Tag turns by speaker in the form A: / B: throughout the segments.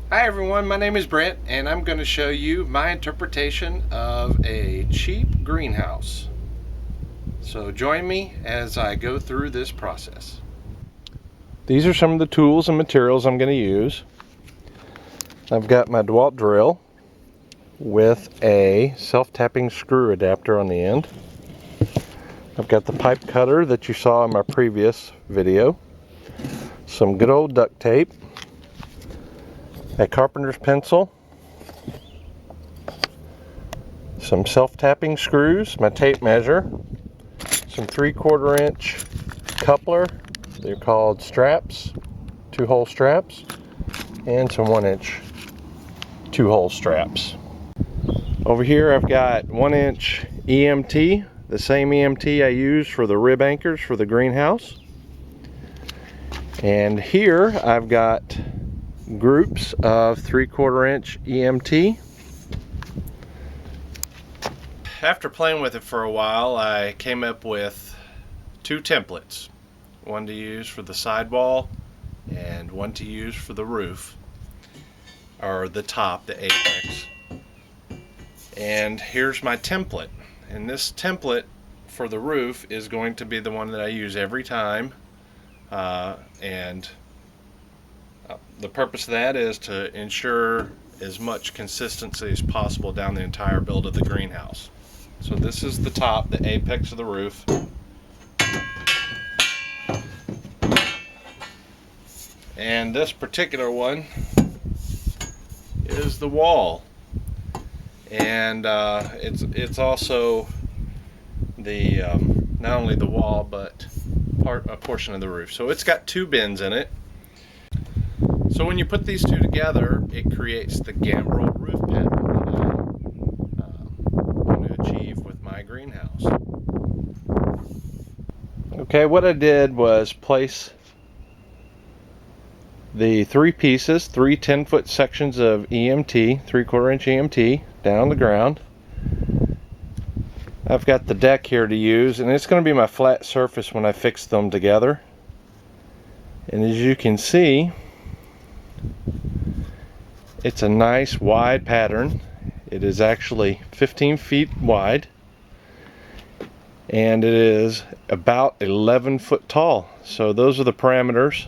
A: Hi everyone, my name is Brent and I'm going to show you my interpretation of a cheap greenhouse. So join me as I go through this process. These are some of the tools and materials I'm going to use. I've got my DeWalt drill with a self-tapping screw adapter on the end. I've got the pipe cutter that you saw in my previous video. Some good old duct tape. A carpenter's pencil. Some self-tapping screws, my tape measure. Some 3/4 inch coupler. They're called straps, 2-hole straps. And some 1-inch 2-hole straps. Over here I've got 1-inch EMT, the same EMT I use for the rib anchors for the greenhouse. And here I've got groups of 3/4 inch EMT. After playing with it for a while, I came up with 2 templates. One to use for the sidewall and one to use for the roof, or the top, the apex. And here's my template. And this template for the roof is going to be the one that I use every time. The purpose of that is to ensure as much consistency as possible down the entire build of the greenhouse. So this is the top, the apex of the roof. And this particular one is the wall. And it's also the not only the wall but a portion of the roof. So it's got 2 bins in it. So when you put these 2 together, it creates the gambrel roof pattern that I want to achieve with my greenhouse. Okay, what I did was place the 3 pieces, 3 10-foot sections of EMT, 3/4 inch EMT, down on the ground. I've got the deck here to use, and it's going to be my flat surface when I fix them together. And as you can see, it's a nice wide pattern. It is actually 15 feet wide, and it is about 11 foot tall. So those are the parameters.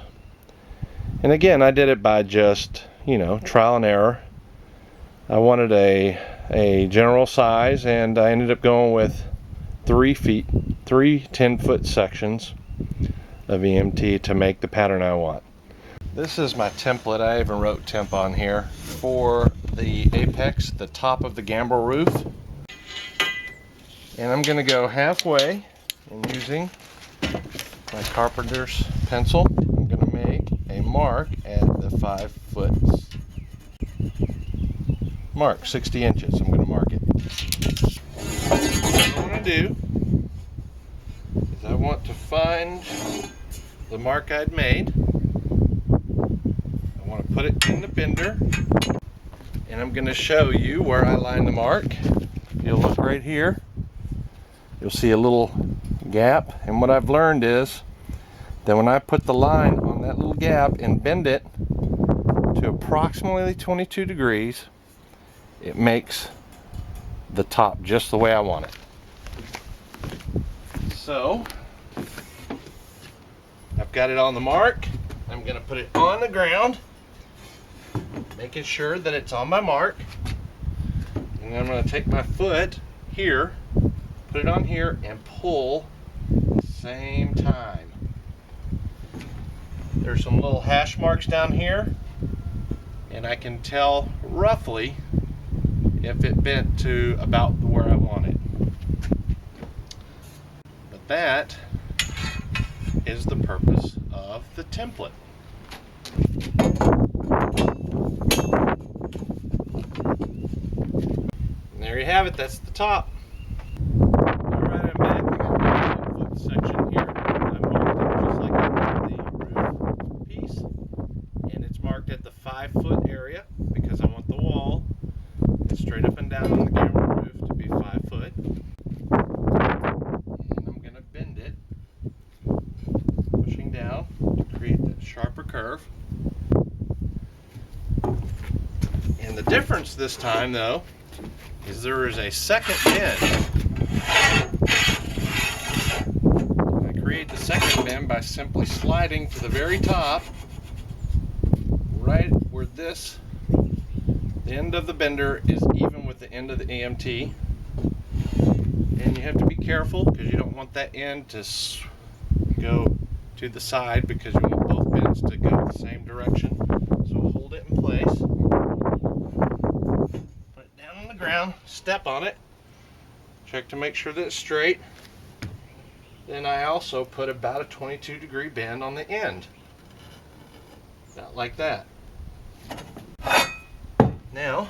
A: And again, I did it by just, trial and error. I wanted a general size, and I ended up going with 3 10-foot sections of EMT to make the pattern I want. This is my template. I even wrote temp on here for the apex, the top of the gambrel roof. And I'm going to go halfway, and using my carpenter's pencil, I'm going to make a mark at the 5-foot mark, 60 inches. I'm going to mark it. What I want to do is I want to find the mark I'd made. I want to put it in the bender, and I'm going to show you where I line the mark. If you'll look right here, you'll see a little gap, and what I've learned is that when I put the line on that little gap and bend it to approximately 22 degrees, it makes the top just the way I want it. So I've got it on the mark. I'm going to put it on the ground, making sure that it's on my mark. And I'm going to take my foot here, put it on here, and pull at the same time. There's some little hash marks down here, and I can tell roughly if it bent to about where I want it. But that is the purpose of the template. And there you have it, that's the top. Alright, I'm back. I got the 10-foot section here. I marked it just like I did the roof piece. And it's marked at the 5-foot area because I want the wall straight up and down on the gambrel roof to be 5 foot. And I'm going to bend it, pushing down to create that sharper curve. difference this time, though, is there is a second bend. I create the second bend by simply sliding to the very top, right where the end of the bender is even with the end of the EMT. And you have to be careful because you don't want that end to go to the side, because you want both bends to go the same direction. So hold it in place, put it down on the ground, step on it, check to make sure that it's straight. Then I also put about a 22-degree bend on the end, about like that. Now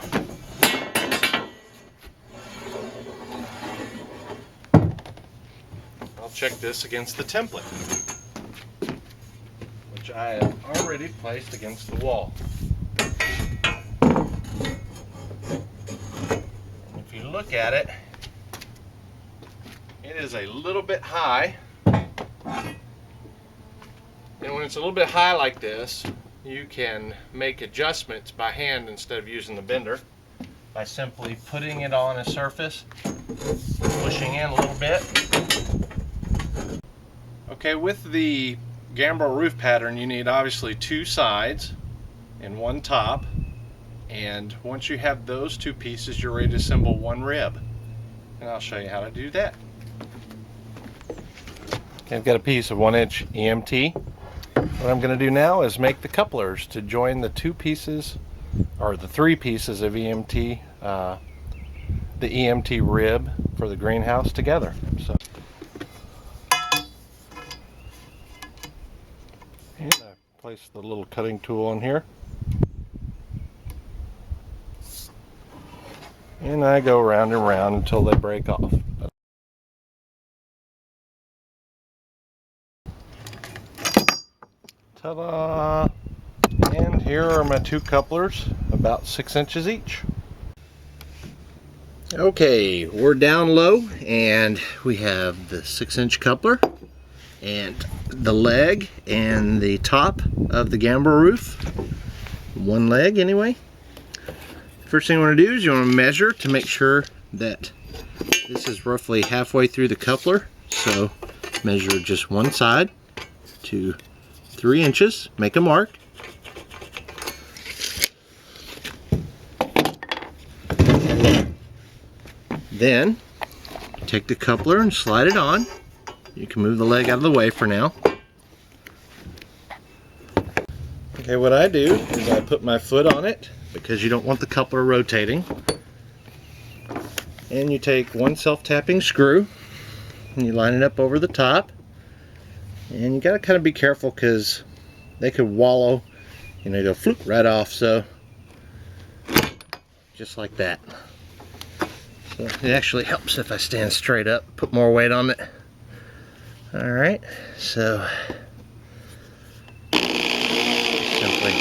A: I'll check this against the template, which I have already placed against the wall. If you look at it, it is a little bit high. And when it's a little bit high like this, you can make adjustments by hand instead of using the bender by simply putting it on a surface, pushing in a little bit. Okay, with the gambrel roof pattern, you need obviously two sides and one top, and once you have those two pieces, you're ready to assemble one rib, and I'll show you how to do that. Okay, I've got a piece of 1-inch EMT. What I'm going to do now is make the couplers to join the two pieces, or the three pieces of EMT, the EMT rib for the greenhouse together. So, and I place the little cutting tool on here, and I go round and round until they break off. Ta-da! And here are my two couplers, about 6 inches each. Okay, we're down low and we have the 6-inch coupler and the leg and the top of the gambrel roof. One leg anyway. First thing you want to do is you want to measure to make sure that this is roughly halfway through the coupler. So measure just one side to 3 inches, make a mark. Then take the coupler and slide it on. You can move the leg out of the way for now. Okay, what I do is I put my foot on it because you don't want the coupler rotating. And you take one self-tapping screw and you line it up over the top. And you gotta kind of be careful because they could wallow, you know, they'll fluke right off. So just like that. So it actually helps if I stand straight up, put more weight on it. All right, so simply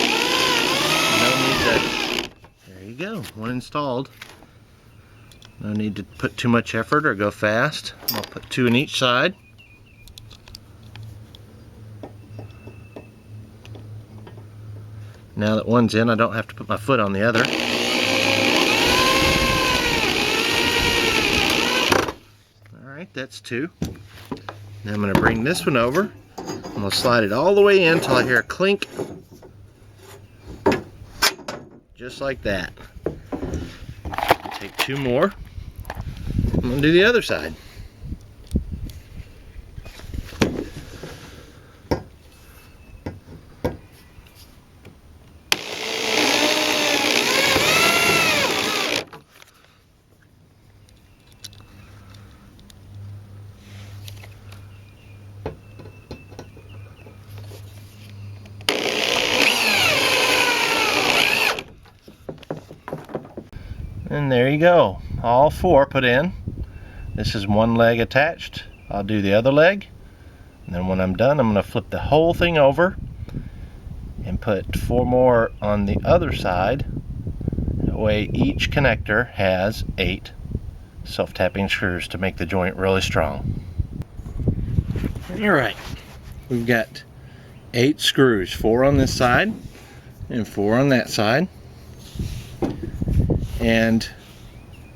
A: no need to. There you go, one installed. No need to put too much effort or go fast. I'll put two in each side. Now that one's in, I don't have to put my foot on the other. Alright, that's two. Now I'm going to bring this one over. I'm going to slide it all the way in until I hear a clink. Just like that. Take two more. I'm going to do the other side. And there you go, all four put in. This is one leg attached. I'll do the other leg, and then when I'm done, I'm going to flip the whole thing over and put four more on the other side. That way each connector has 8 self-tapping screws to make the joint really strong. Alright, we've got 8 screws, 4 on this side and 4 on that side. And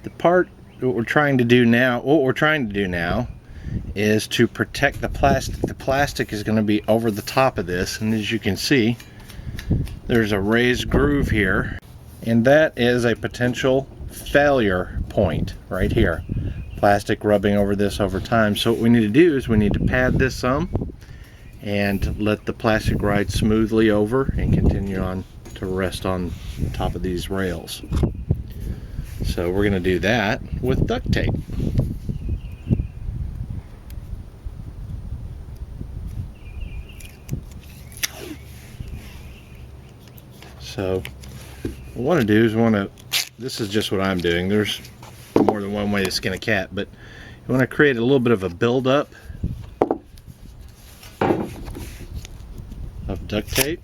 A: the part what we're trying to do now is to protect the plastic. The plastic is going to be over the top of this, and as you can see, there's a raised groove here, and that is a potential failure point right here. Plastic rubbing over this over time. So what we need to do is we need to pad this some and let the plastic ride smoothly over and continue on to rest on top of these rails. So we're going to do that with duct tape. So what we want to do is this is just what I'm doing. There's more than one way to skin a cat, but you want to create a little bit of a buildup of duct tape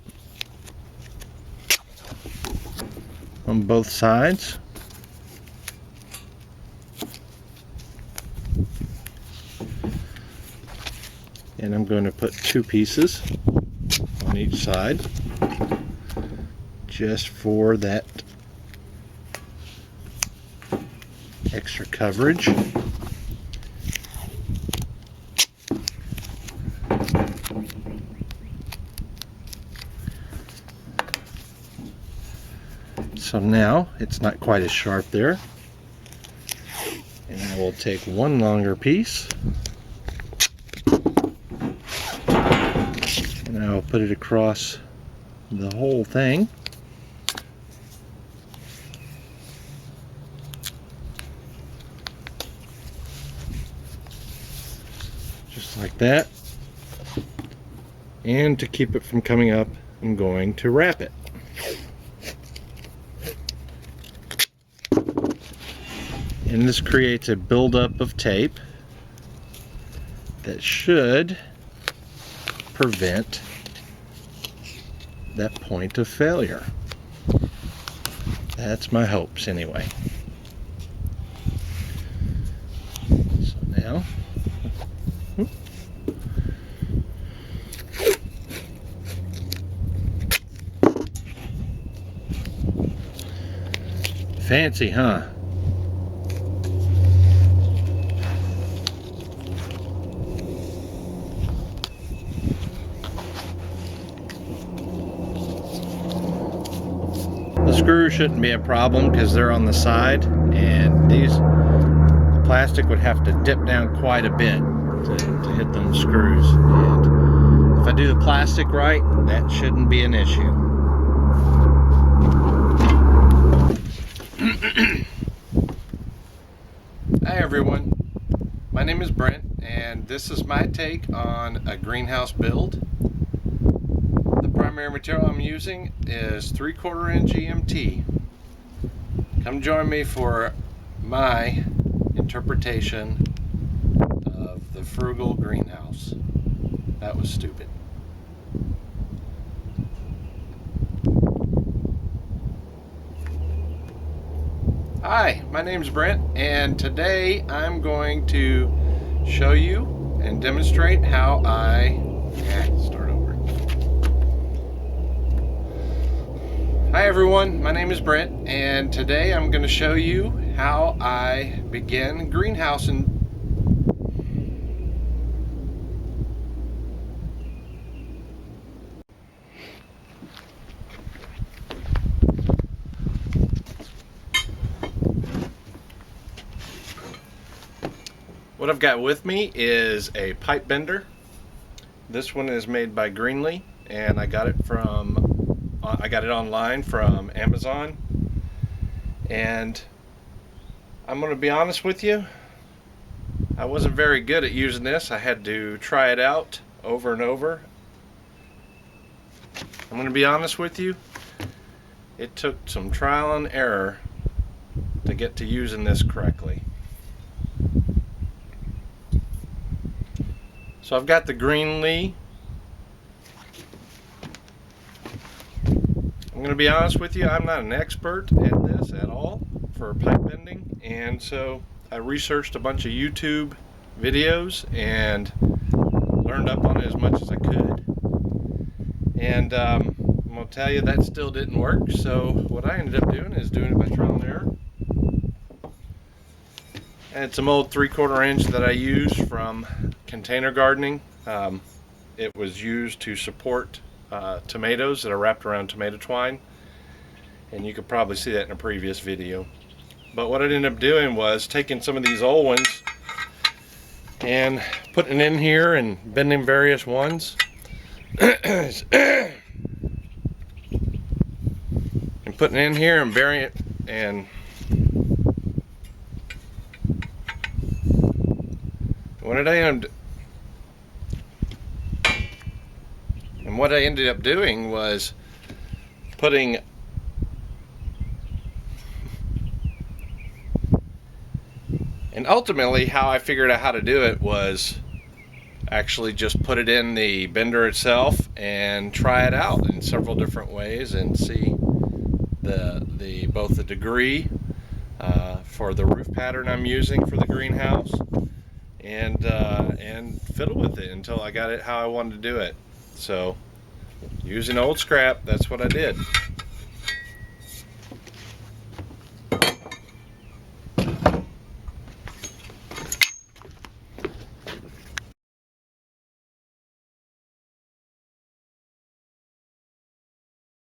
A: on both sides. And I'm going to put 2 pieces on each side just for that extra coverage. So now it's not quite as sharp there, and I will take one longer piece and I'll put it across the whole thing. Just like that. And to keep it from coming up, I'm going to wrap it. And this creates a buildup of tape that should prevent that point of failure. That's my hopes anyway. So now, fancy, huh? The screws shouldn't be a problem because they're on the side, and the plastic would have to dip down quite a bit to hit those screws. And if I do the plastic right, that shouldn't be an issue. Hi everyone, my name is Brent, and this is my take on a greenhouse build. The primary material I'm using is 3/4 inch GMT. Come join me for my interpretation of the frugal greenhouse. That was stupid. Hi, my name is Brent, and today I'm going to show you and demonstrate how start over. Hi everyone, my name is Brent, and today I'm going to show you how I begin greenhousing. What I've got with me is a pipe bender. This one is made by Greenlee, and I got it online from Amazon. And I'm going to be honest with you, I wasn't very good at using this. I had to try it out over and over. I'm going to be honest with you, it took some trial and error to get to using this correctly. So I've got the Greenlee. I'm going to be honest with you, I'm not an expert at this at all for pipe bending, and so I researched a bunch of YouTube videos and learned up on it as much as I could. And I'm going to tell you that still didn't work, so what I ended up doing is doing it by trial and error. And it's some old 3/4 inch that I used from container gardening. It was used to support tomatoes that are wrapped around tomato twine, and you could probably see that in a previous video. But what I ended up doing was taking some of these old ones and putting it in here and bending various ones and putting it in here and burying it, and what I ended up doing was putting and ultimately how I figured out how to do it was actually just put it in the bender itself and try it out in several different ways and see both the degree for the roof pattern I'm using for the greenhouse, and fiddle with it until I got it how I wanted to do it. So using old scrap, that's what I did.